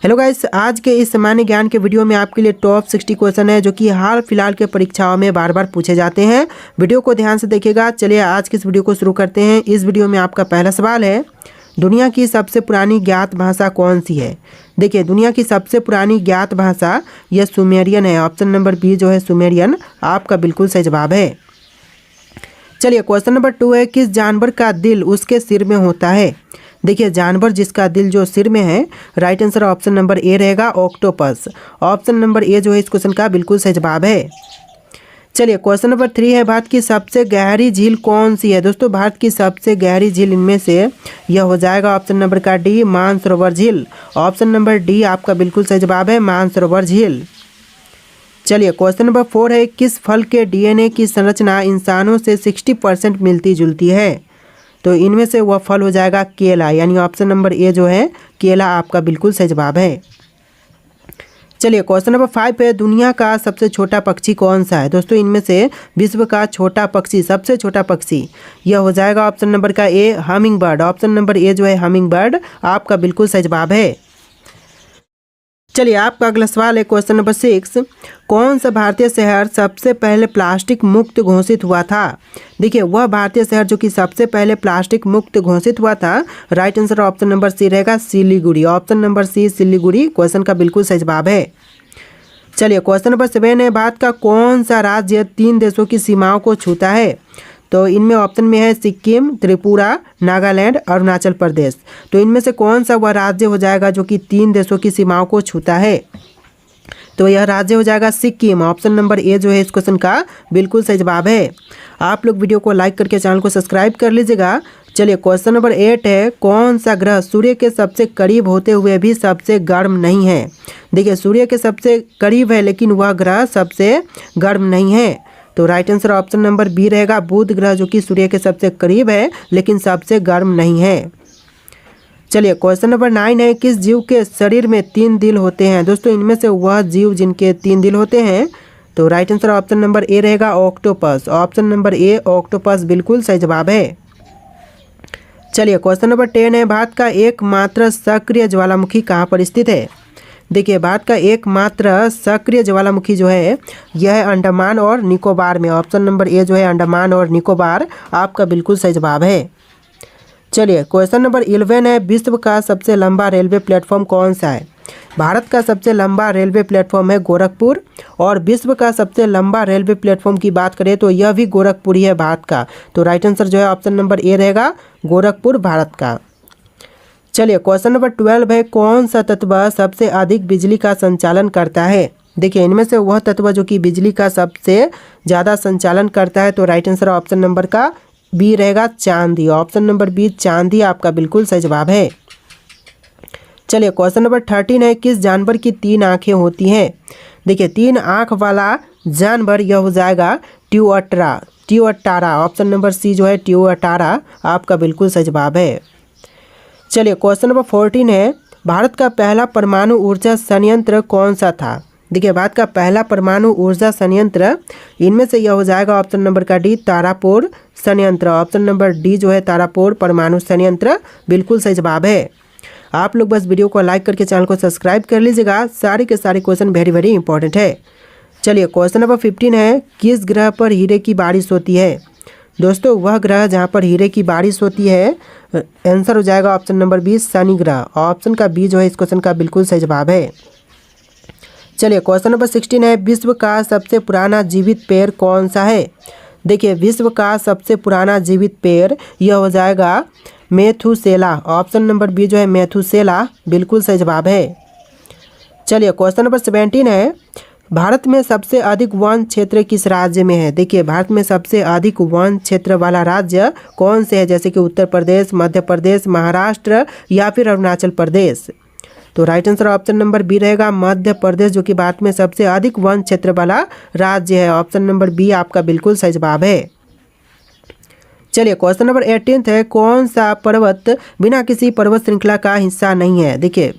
Hello guys, आज के इस सामान्य ज्ञान के वीडियो में आपके लिए टॉप 60 क्वेश्चन है जो कि हाल फिलहाल के परीक्षाओं में बार बार पूछे जाते हैं। वीडियो को ध्यान से देखिएगा। चलिए आज की इस वीडियो को शुरू करते हैं। इस वीडियो में आपका पहला सवाल है, दुनिया की सबसे पुरानी ज्ञात भाषा कौन सी है। देखिए, दुनिया की सबसे पुरानी ज्ञात भाषा यह सुमेरियन है। ऑप्शन नंबर बी जो है सुमेरियन आपका बिल्कुल सही जवाब है। चलिए क्वेश्चन नंबर 2 है, किस जानवर का दिल उसके सिर में होता है। देखिए, जानवर जिसका दिल जो सिर में है, right answer option number A रहेगा, ऑक्टोपस। ऑप्शन नंबर ए जो है इस क्वेश्चन का बिल्कुल सही जवाब है। चलिए क्वेश्चन नंबर 3 है, भारत की सबसे गहरी झील कौन सी है। दोस्तों, भारत की सबसे गहरी झील इनमें से यह हो जाएगा ऑप्शन नंबर का डी, मानसरोवर झील। ऑप्शन नंबर डी आपका बिल्कुल सही जवाब है, मानसरोवर झील। चलिए क्वेश्चन नंबर 4 है, किस फल के डीएनए की संरचना इंसानों से 60% मिलती जुलती है। तो इनमें से वह फल हो जाएगा केला, यानी ऑप्शन नंबर ए जो है केला आपका बिल्कुल सही जवाब है। चलिए क्वेश्चन नंबर 5 है, दुनिया का सबसे छोटा पक्षी कौन सा है। दोस्तों, इनमें से विश्व का छोटा पक्षी, सबसे छोटा पक्षी यह हो जाएगा ऑप्शन नंबर का A, hummingbird. Option number A जो है हमिंग बर्ड आपका बिल्कुल सही जवाब है। चलिए आपका अगला सवाल है क्वेश्चन नंबर 6, कौन सा भारतीय शहर सबसे पहले प्लास्टिक मुक्त घोषित हुआ था। देखिए, वह भारतीय शहर जो कि सबसे पहले प्लास्टिक मुक्त घोषित हुआ था, right answer option number C रहेगा, Siliguri. Option number C Siliguri question का बिल्कुल सही जवाब है। चलिए क्वेश्चन नंबर 7 है, भारत का कौन सा राज्य 3 देशों की सीमाओं को छूता है। तो इनमें ऑप्शन में है सिक्किम, त्रिपुरा, नागालैंड, अरुणाचल प्रदेश। तो इनमें से कौन सा वह राज्य हो जाएगा जो कि 3 देशों की सीमाओं को छूता है। तो यह राज्य हो जाएगा सिक्किम। ऑप्शन नंबर ए जो है इस क्वेश्चन का बिल्कुल सही जवाब है। आप लोग वीडियो को लाइक करके चैनल को सब्सक्राइब कर लीजिएगा। चलिए क्वेश्चन नंबर 8 है, कौन सा ग्रह सूर्य के सबसे करीब होते हुए भी सबसे गर्म नहीं है। देखिए, सूर्य के सबसे करीब है लेकिन वह ग्रह सबसे गर्म नहीं है। तो right answer option number B रहेगा, बुध ग्रह जो कि सूर्य के सबसे करीब है लेकिन सबसे गर्म नहीं है। चलिए क्वेश्चन नंबर 9 है, किस जीव के शरीर में 3 दिल होते हैं। दोस्तों, इनमें से वह जीव जिनके 3 दिल होते हैं, तो right answer option number A रहेगा, octopus. Option number A octopus बिल्कुल सही जवाब है। चलिए क्वेश्चन नंबर 10 है, भारत का एकमात्र सक्रिय ज्वालामुखी कहाँ पर स्थित है। देखिए, भारत का एकमात्र सक्रिय ज्वालामुखी जो है यह है अंडमान और निकोबार में। ऑप्शन नंबर ए जो है अंडमान और निकोबार आपका बिल्कुल सही जवाब है। चलिए क्वेश्चन नंबर 11 है, विश्व का सबसे लंबा रेलवे प्लेटफॉर्म कौन सा है। भारत का सबसे लंबा रेलवे प्लेटफॉर्म है गोरखपुर, और विश्व का सबसे लंबा रेलवे प्लेटफॉर्म की बात करें तो यह भी गोरखपुर ही है भारत का। तो राइट आंसर जो है ऑप्शन नंबर ए रहेगा, गोरखपुर भारत का। चलिए क्वेश्चन नंबर 12 है, कौन सा तत्व सबसे अधिक बिजली का संचालन करता है। देखिए, इनमें से वह तत्व जो कि बिजली का सबसे ज़्यादा संचालन करता है, तो राइट आंसर ऑप्शन नंबर का बी रहेगा, चांदी। ऑप्शन नंबर बी चांदी आपका बिल्कुल सही जवाब है। चलिए क्वेश्चन नंबर 13 है, किस जानवर की 3 आँखें होती हैं। देखिए, 3 आँख वाला जानवर यह हो जाएगा ट्यूअटारा। ऑप्शन नंबर सी जो है ट्यूअटारा आपका बिल्कुल सही जवाब है। चलिए क्वेश्चन नंबर 14 है, भारत का पहला परमाणु ऊर्जा संयंत्र कौन सा था। देखिए, भारत का पहला परमाणु ऊर्जा संयंत्र इनमें से यह हो जाएगा ऑप्शन नंबर का डी, तारापुर संयंत्र। ऑप्शन नंबर डी जो है तारापुर परमाणु संयंत्र बिल्कुल सही जवाब है। आप लोग बस वीडियो को लाइक करके चैनल को सब्सक्राइब कर लीजिएगा। सारे के सारे क्वेश्चन वेरी इंपॉर्टेंट है। चलिए क्वेश्चन नंबर 15 है, किस ग्रह पर हीरे की बारिश होती है। दोस्तों, वह ग्रह जहाँ पर हीरे की बारिश होती है, आंसर हो जाएगा ऑप्शन नंबर बी, शनि ग्रह। ऑप्शन का बी जो है इस क्वेश्चन का बिल्कुल सही जवाब है। चलिए क्वेश्चन नंबर 16 है, विश्व का सबसे पुराना जीवित पेड़ कौन सा है। देखिए, विश्व का सबसे पुराना जीवित पेड़ यह हो जाएगा मेथुसेला। ऑप्शन नंबर बी जो है मेथुसेला बिल्कुल सही जवाब है। चलिए क्वेश्चन नंबर 17 है, भारत में सबसे अधिक वन क्षेत्र किस राज्य में है। देखिए, भारत में सबसे अधिक वन क्षेत्र वाला राज्य कौन से है, जैसे कि उत्तर प्रदेश, मध्य प्रदेश, महाराष्ट्र या फिर अरुणाचल प्रदेश। तो right answer option number B रहेगा, मध्य प्रदेश, जो कि भारत में सबसे अधिक वन क्षेत्र वाला राज्य है। ऑप्शन नंबर बी आपका बिल्कुल सही जवाब है। चलिए क्वेश्चन नंबर 18 है, कौन सा पर्वत बिना किसी पर्वत श्रृंखला का हिस्सा नहीं है। देखिए,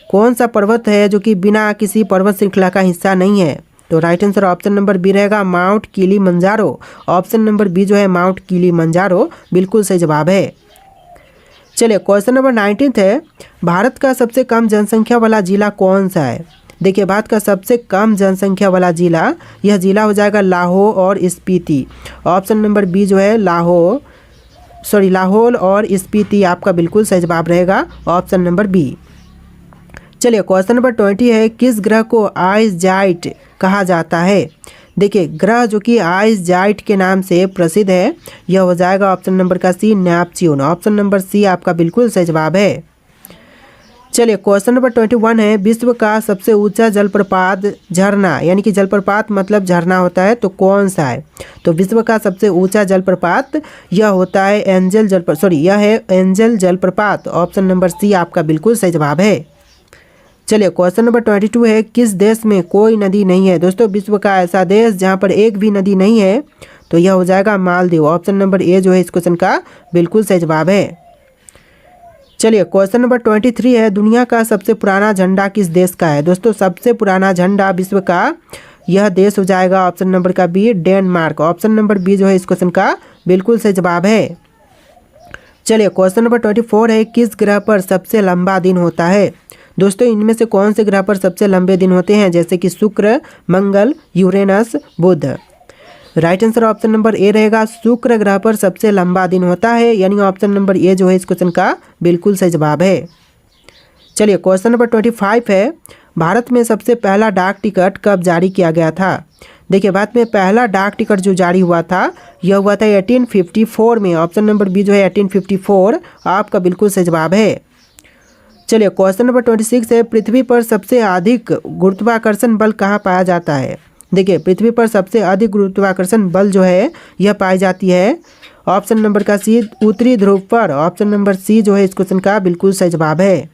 कौन सा पर्वत है जो कि बिना किसी पर्वत श्रृंखला का हिस्सा नहीं है। तो right answer option number B रहेगा, Mount Kilimanjaro. Option number B जो है माउंट किलिमंजारो बिल्कुल सही जवाब है। चलिए क्वेश्चन नंबर 19 है, भारत का सबसे कम जनसंख्या वाला जिला कौन सा है। देखिए भारत का सबसे कम जनसंख्या वाला जिला, यह जिला हो जाएगा लाहौर और स्पीति। ऑप्शन नंबर बी जो है लाहौर और स्पीति आपका बिल्कुल सही जवाब रहेगा, ऑप्शन नंबर बी। चलिए क्वेश्चन नंबर 20 है, किस ग्रह को आइस जाइट कहा जाता है। देखिए ग्रह जो कि आइस जाइट के नाम से प्रसिद्ध है, यह हो जाएगा ऑप्शन नंबर का C Neptune. Option number C आपका बिल्कुल सही जवाब है। चलिए क्वेश्चन नंबर 21 है, विश्व का सबसे ऊंचा जलप्रपात झरना, यानी कि जलप्रपात मतलब झरना होता है, तो कौन सा है। तो विश्व का सबसे ऊंचा जलप्रपात यह होता है यह है एंजल जलप्रपात। ऑप्शन नंबर सी आपका बिल्कुल सही जवाब है। चलिए क्वेश्चन नंबर 22 है, किस देश में कोई नदी नहीं है। दोस्तों विश्व का ऐसा देश जहां पर एक भी नदी नहीं है, तो यह हो जाएगा मालदीव। ऑप्शन नंबर ए जो है इस क्वेश्चन का बिल्कुल सही जवाब है। चलिए क्वेश्चन नंबर 23 है, दुनिया का सबसे पुराना झंडा किस देश का है। दोस्तों सबसे पुराना झंडा विश्व का यह देश हो जाएगा ऑप्शन नंबर का B Denmark. Option number B जो है इस क्वेश्चन का बिल्कुल सही जवाब है। चलिए क्वेश्चन नंबर 24 है, किस ग्रह पर सबसे लंबा दिन होता है। दोस्तों इनमें से कौन से ग्रह पर सबसे लंबे दिन होते हैं, जैसे कि Shukra, Mangal, Uranus, Budh. Right answer option number A रहेगा, शुक्र ग्रह पर सबसे लंबा दिन होता है, यानी ऑप्शन नंबर ए जो है इस क्वेश्चन का बिल्कुल सही जवाब है। चलिए क्वेश्चन नंबर 25 है, भारत में सबसे पहला डाक टिकट कब जारी किया गया था। देखिए भारत में पहला डाक टिकट जो जारी हुआ था, यह हुआ था 1854 में। ऑप्शन नंबर बी जो है 1854 आपका बिल्कुल सही जवाब है। चलिए क्वेश्चन नंबर 26 है, पृथ्वी पर सबसे अधिक गुरुत्वाकर्षण बल कहाँ पाया जाता है। देखिए पृथ्वी पर सबसे अधिक गुरुत्वाकर्षण बल जो है यह पाई जाती है, ऑप्शन नंबर का सी उत्तरी ध्रुव पर। ऑप्शन नंबर सी जो है इस क्वेश्चन का बिल्कुल सही जवाब है।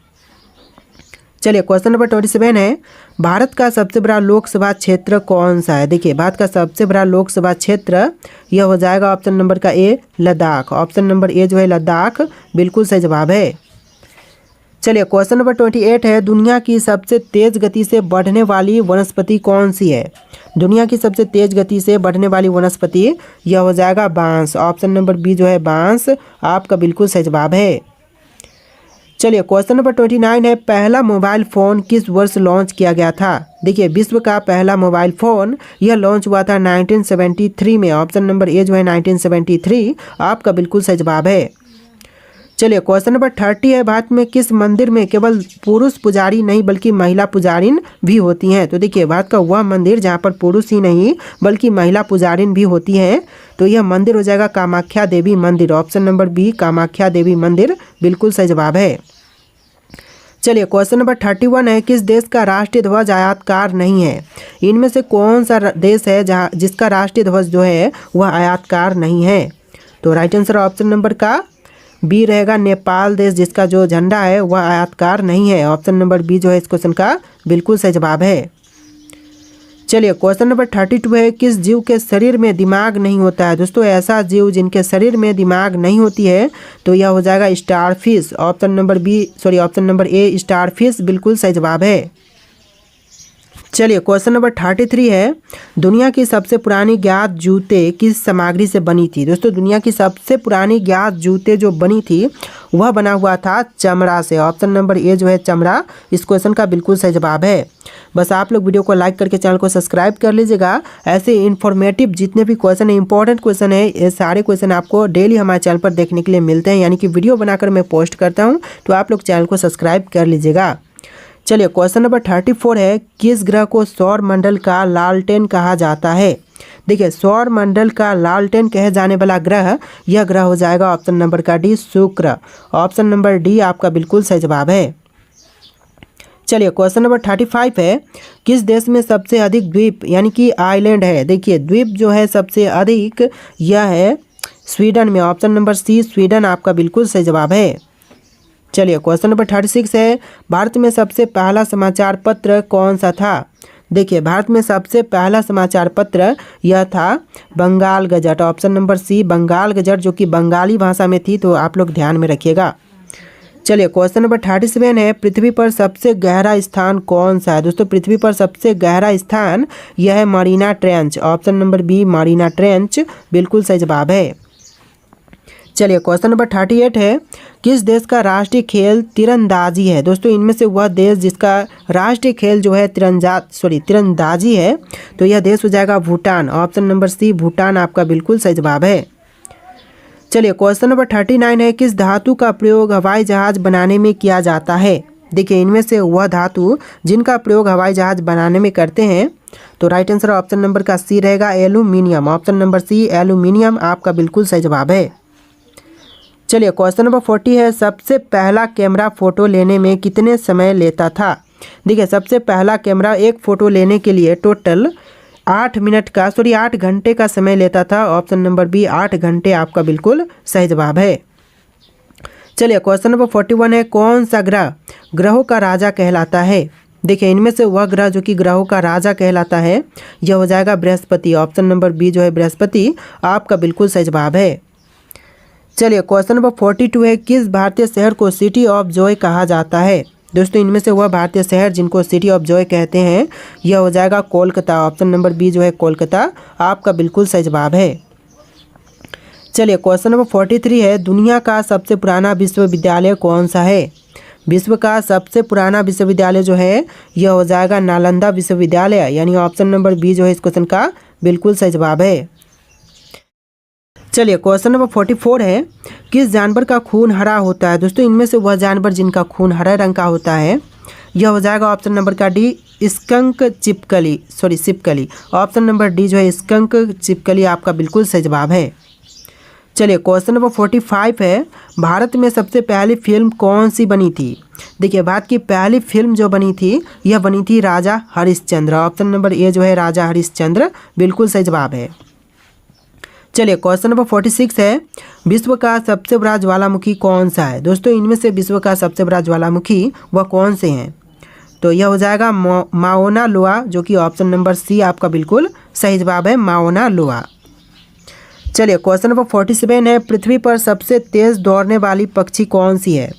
चलिए क्वेश्चन नंबर 27 है, भारत का सबसे बड़ा लोकसभा क्षेत्र कौन सा है। देखिए भारत का सबसे बड़ा लोकसभा क्षेत्र यह हो जाएगा ऑप्शन नंबर का ए लद्दाख। ऑप्शन नंबर ए जो है लद्दाख बिल्कुल सही जवाब है। चलिए क्वेश्चन नंबर 28 है, दुनिया की सबसे तेज गति से बढ़ने वाली वनस्पति कौन सी है। दुनिया की सबसे तेज गति से बढ़ने वाली वनस्पति यह हो जाएगा बांस। ऑप्शन नंबर बी जो है बांस आपका बिल्कुल सही जवाब है। चलिए क्वेश्चन नंबर 29 है, पहला मोबाइल फ़ोन किस वर्ष लॉन्च किया गया था। देखिए विश्व का पहला मोबाइल फ़ोन यह लॉन्च हुआ था 1973 में। ऑप्शन नंबर ए जो है 1973 आपका बिल्कुल सही जवाब है। चलिए क्वेश्चन नंबर 30 है, भारत में किस मंदिर में केवल पुरुष पुजारी नहीं बल्कि महिला पुजारिन भी होती हैं। तो देखिए भारत का वह मंदिर जहां पर पुरुष ही नहीं बल्कि महिला पुजारिन भी होती हैं, तो यह मंदिर हो जाएगा कामाख्या देवी मंदिर। ऑप्शन नंबर बी कामाख्या देवी मंदिर बिल्कुल सही जवाब है। चलिए क्वेश्चन नंबर 31 है, किस देश का राष्ट्रीय ध्वज आयातकार नहीं है। इनमें से कौन सा देश है जिसका राष्ट्रीय ध्वज जो है वह आयातकार नहीं है। तो राइट आंसर ऑप्शन नंबर का बी रहेगा, नेपाल देश जिसका जो झंडा है वह आयातकार नहीं है। ऑप्शन नंबर बी जो है इस क्वेश्चन का बिल्कुल सही जवाब है। चलिए क्वेश्चन नंबर 32 है, किस जीव के शरीर में दिमाग नहीं होता है। दोस्तों ऐसा जीव जिनके शरीर में दिमाग नहीं होती है, तो यह हो जाएगा स्टारफिश। ऑप्शन नंबर ए स्टारफिश बिल्कुल सही जवाब है। चलिए क्वेश्चन नंबर 33 है, दुनिया की सबसे पुरानी ज्ञात जूते किस सामग्री से बनी थी। दोस्तों दुनिया की सबसे पुरानी ज्ञात जूते जो बनी थी वह बना हुआ था चमड़ा से। ऑप्शन नंबर ए जो है चमड़ा इस क्वेश्चन का बिल्कुल सही जवाब है। बस आप लोग वीडियो को लाइक करके चैनल को सब्सक्राइब कर लीजिएगा। ऐसे इन्फॉर्मेटिव जितने भी क्वेश्चन है, इंपॉर्टेंट क्वेश्चन है, ये सारे क्वेश्चन आपको डेली हमारे चैनल पर देखने के लिए मिलते हैं, यानी कि वीडियो बनाकर मैं पोस्ट करता हूँ, तो आप लोग चैनल को सब्सक्राइब कर लीजिएगा। चलिए क्वेश्चन नंबर 34 है, किस ग्रह को सौर मंडल का लालटेन कहा जाता है। देखिए सौर मंडल का लालटेन कहे जाने वाला ग्रह यह ग्रह हो जाएगा ऑप्शन नंबर का डी शुक्र। ऑप्शन नंबर डी आपका बिल्कुल सही जवाब है। चलिए क्वेश्चन नंबर 35 है, किस देश में सबसे अधिक द्वीप यानी कि आइलैंड है। देखिए द्वीप जो है सबसे अधिक यह है स्वीडन में। ऑप्शन नंबर सी स्वीडन आपका बिल्कुल सही जवाब है। चलिए क्वेश्चन नंबर 36 है, भारत में सबसे पहला समाचार पत्र कौन सा था। देखिए भारत में सबसे पहला समाचार पत्र यह था Bengal gazette. Option number C Bengal gazette, जो कि बंगाली भाषा में थी, तो आप लोग ध्यान में रखिएगा। चलिए क्वेश्चन नंबर 37 है, पृथ्वी पर सबसे गहरा स्थान कौन सा है। दोस्तों पृथ्वी पर सबसे गहरा स्थान यह है Mariana trench. Option number B Mariana trench बिल्कुल सही जवाब है। चलिए क्वेश्चन नंबर 38 है, किस देश का राष्ट्रीय खेल तीरंदाजी है। दोस्तों इनमें से वह देश जिसका राष्ट्रीय खेल जो है तीरंदाजी है, तो यह देश हो जाएगा Bhutan. Option number C Bhutan आपका बिल्कुल सही जवाब है। चलिए क्वेश्चन नंबर 39 है, किस धातु का प्रयोग हवाई जहाज बनाने में किया जाता है। देखिए इनमें से वह धातु जिनका प्रयोग हवाई जहाज बनाने में करते हैं, तो राइट आंसर ऑप्शन नंबर का सी रहेगा aluminium. Option number C aluminium आपका बिल्कुल सही जवाब है। चलिए क्वेश्चन नंबर 40 है, सबसे पहला कैमरा फोटो लेने में कितने समय लेता था। देखिए सबसे पहला कैमरा एक फ़ोटो लेने के लिए टोटल 8 घंटे का समय लेता था। ऑप्शन नंबर बी 8 घंटे आपका बिल्कुल सही जवाब है। चलिए क्वेश्चन नंबर 41 है, कौन सा ग्रह ग्रहों का राजा कहलाता है। देखिए इनमें से वह ग्रह जो कि ग्रहों का राजा कहलाता है, यह हो जाएगा बृहस्पति। ऑप्शन नंबर बी जो है बृहस्पति आपका बिल्कुल सही जवाब है। चलिए क्वेश्चन नंबर 42 है, किस भारतीय शहर को सिटी ऑफ जॉय कहा जाता है। दोस्तों इनमें से वह भारतीय शहर जिनको सिटी ऑफ जॉय कहते हैं, यह हो जाएगा कोलकाता। ऑप्शन नंबर बी जो है कोलकाता आपका बिल्कुल सही जवाब है। चलिए क्वेश्चन नंबर 43 है, दुनिया का सबसे पुराना विश्वविद्यालय कौन सा है। विश्व का सबसे पुराना विश्वविद्यालय जो है यह हो जाएगा नालंदा विश्वविद्यालय, यानी ऑप्शन नंबर बी जो है इस क्वेश्चन का बिल्कुल सही जवाब है। चलिए क्वेश्चन नंबर 44 है, किस जानवर का खून हरा होता है। दोस्तों इनमें से वह जानवर जिनका खून हरे रंग का होता है, यह हो जाएगा ऑप्शन नंबर का डी स्कंक छिपकली। ऑप्शन नंबर डी जो है स्कंक छिपकली आपका बिल्कुल सही जवाब है। चलिए क्वेश्चन नंबर 45 है, भारत में सबसे पहली फिल्म कौन सी बनी थी। देखिए भारत की पहली फिल्म जो बनी थी, यह बनी थी राजा हरिश्चंद्र। ऑप्शन नंबर ए जो है राजा हरिश्चंद्र बिल्कुल सही जवाब है। चलिए क्वेश्चन नंबर 46 है, विश्व का सबसे बड़ा ज्वालामुखी कौन सा है। दोस्तों इनमें से विश्व का सबसे बड़ा ज्वालामुखी वह कौन से हैं, तो यह हो जाएगा माओना लोआ, जो कि ऑप्शन नंबर सी आपका बिल्कुल सही जवाब है, माओना लोआ। चलिए क्वेश्चन नंबर 47 है, पृथ्वी पर सबसे तेज़ दौड़ने वाली पक्षी कौन सी है।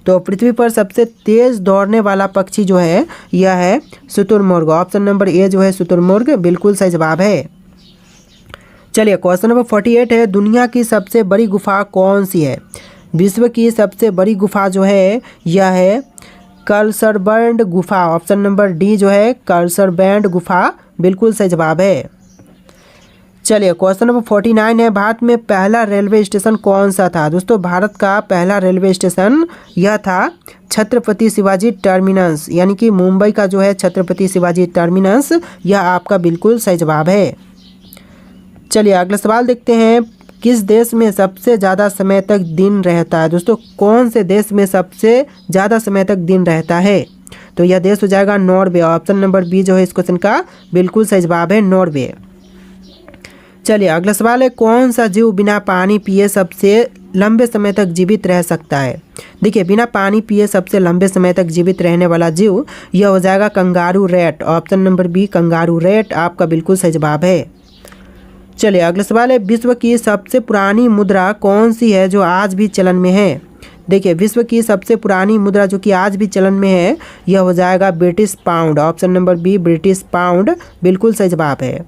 तो पृथ्वी पर सबसे तेज़ दौड़ने वाला पक्षी जो है यह है शुतुरमुर्ग। ऑप्शन नंबर ए जो है शुतुरमुर्ग बिल्कुल सही जवाब है। चलिए क्वेश्चन नंबर 48 है, दुनिया की सबसे बड़ी गुफा कौन सी है। विश्व की सबसे बड़ी गुफा जो है यह है कलसरबैंड गुफा। ऑप्शन नंबर डी जो है कलसरबैंड गुफा बिल्कुल सही जवाब है। चलिए क्वेश्चन नंबर 49 है, भारत में पहला रेलवे स्टेशन कौन सा था। दोस्तों भारत का पहला रेलवे स्टेशन यह था छत्रपति शिवाजी टर्मिनस, यानी कि मुंबई का जो है छत्रपति शिवाजी टर्मिनस, यह आपका बिल्कुल सही जवाब है। चलिए अगला सवाल देखते हैं, किस देश में सबसे ज़्यादा समय तक दिन रहता है। दोस्तों कौन से देश में सबसे ज़्यादा समय तक दिन रहता है, तो यह देश हो जाएगा नॉर्वे। ऑप्शन नंबर बी जो है इस क्वेश्चन का बिल्कुल सही जवाब है, नॉर्वे। चलिए अगला सवाल है, कौन सा जीव बिना पानी पिए सबसे लंबे समय तक जीवित रह सकता है। देखिए बिना पानी पिए सबसे लंबे समय तक जीवित रहने वाला जीव यह हो जाएगा kangaroo rat. Option number B kangaroo rat आपका बिल्कुल सही जवाब है। चलिए अगला सवाल है, विश्व की सबसे पुरानी मुद्रा कौन सी है जो आज भी चलन में है। देखिए विश्व की सबसे पुरानी मुद्रा जो कि आज भी चलन में है, यह हो जाएगा British pound. Option number B British pound बिल्कुल सही जवाब है।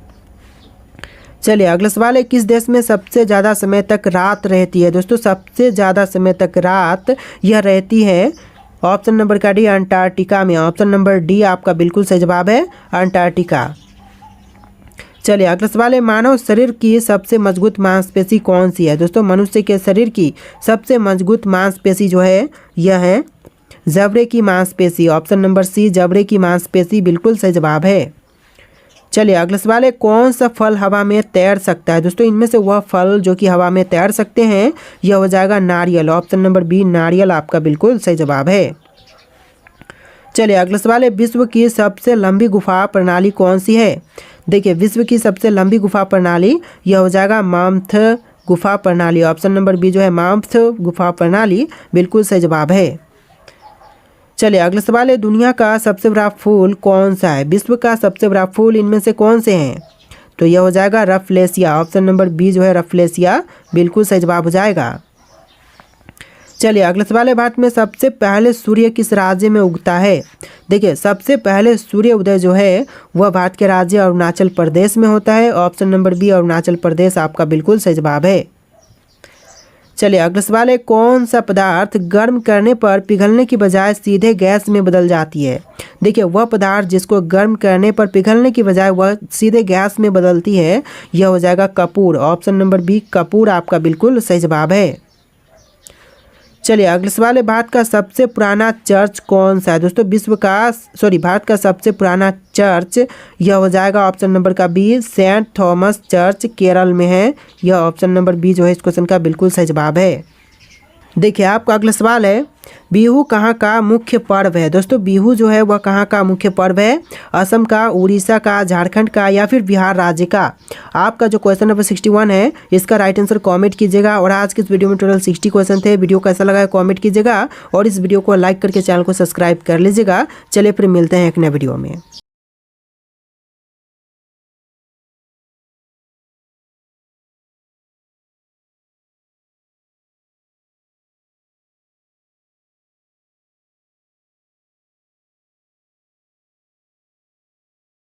चलिए अगला सवाल है, किस देश में सबसे ज़्यादा समय तक रात रहती है। दोस्तों सबसे ज़्यादा समय तक रात यह रहती है, ऑप्शन नंबर का डी अंटार्कटिका में। ऑप्शन नंबर डी आपका बिल्कुल सही जवाब है, अंटार्कटिका। चलिए अगला सवाल है, मानव शरीर की सबसे मजबूत मांसपेशी कौन सी है। दोस्तों मनुष्य के शरीर की सबसे मजबूत मांसपेशी जो है यह है जबड़े की मांसपेशी। ऑप्शन नंबर सी जबड़े की मांसपेशी बिल्कुल सही जवाब है। चलिए अगला सवाल है, कौन सा फल हवा में तैर सकता है। दोस्तों इनमें से वह फल जो कि हवा में तैर सकते हैं यह हो जाएगा नारियल। ऑप्शन नंबर बी नारियल आपका बिल्कुल सही जवाब है। चलिए अगला सवाल है, विश्व की सबसे लंबी गुफा प्रणाली कौन सी है। देखिए विश्व की सबसे लंबी गुफा प्रणाली यह हो जाएगा माम्थ गुफा प्रणाली। ऑप्शन नंबर बी जो है माम्थ गुफा प्रणाली बिल्कुल सही जवाब है। चलिए अगला सवाल है, दुनिया का सबसे बड़ा फूल कौन सा है। विश्व का सबसे बड़ा फूल इनमें से कौन से हैं, तो यह हो जाएगा रफलेशिया। ऑप्शन नंबर बी जो है रफलेशिया बिल्कुल सही जवाब हो जाएगा। चलिए अगला सवाल है, भारत में सबसे पहले सूर्य किस राज्य में उगता है। देखिए सबसे पहले सूर्य उदय जो है वह भारत के राज्य अरुणाचल प्रदेश में होता है। Option number B Arunachal Pradesh आपका बिल्कुल सही जवाब है। चलिए अगला सवाल है, कौन सा पदार्थ गर्म करने पर पिघलने की बजाय सीधे गैस में बदल जाती है। देखिए वह पदार्थ जिसको गर्म करने पर पिघलने की बजाय वह सीधे गैस में बदलती है, यह हो जाएगा कपूर। ऑप्शन नंबर बी कपूर आपका बिल्कुल सही जवाब है। चलिए अगला सवाल है, भारत का सबसे पुराना चर्च कौन सा है। दोस्तों भारत का सबसे पुराना चर्च यह हो जाएगा ऑप्शन नंबर का be sent Thomas church, Kerala में है। यह ऑप्शन नंबर बी जो है इस क्वेश्चन का बिल्कुल सही जवाब है। देखिए आपका अगला सवाल है, बिहू कहाँ का मुख्य पर्व है। दोस्तों बिहू जो है वह कहाँ का मुख्य पर्व है, असम का, उड़ीसा का, झारखंड का या फिर बिहार राज्य का। आपका जो क्वेश्चन नंबर 61 है इसका राइट आंसर कमेंट कीजिएगा। और आज के इस वीडियो में टोटल 60 क्वेश्चन थे। वीडियो कैसा लगा है कमेंट कीजिएगा और इस वीडियो को लाइक करके चैनल को सब्सक्राइब कर लीजिएगा। चलिए फिर मिलते हैं एक नए वीडियो में।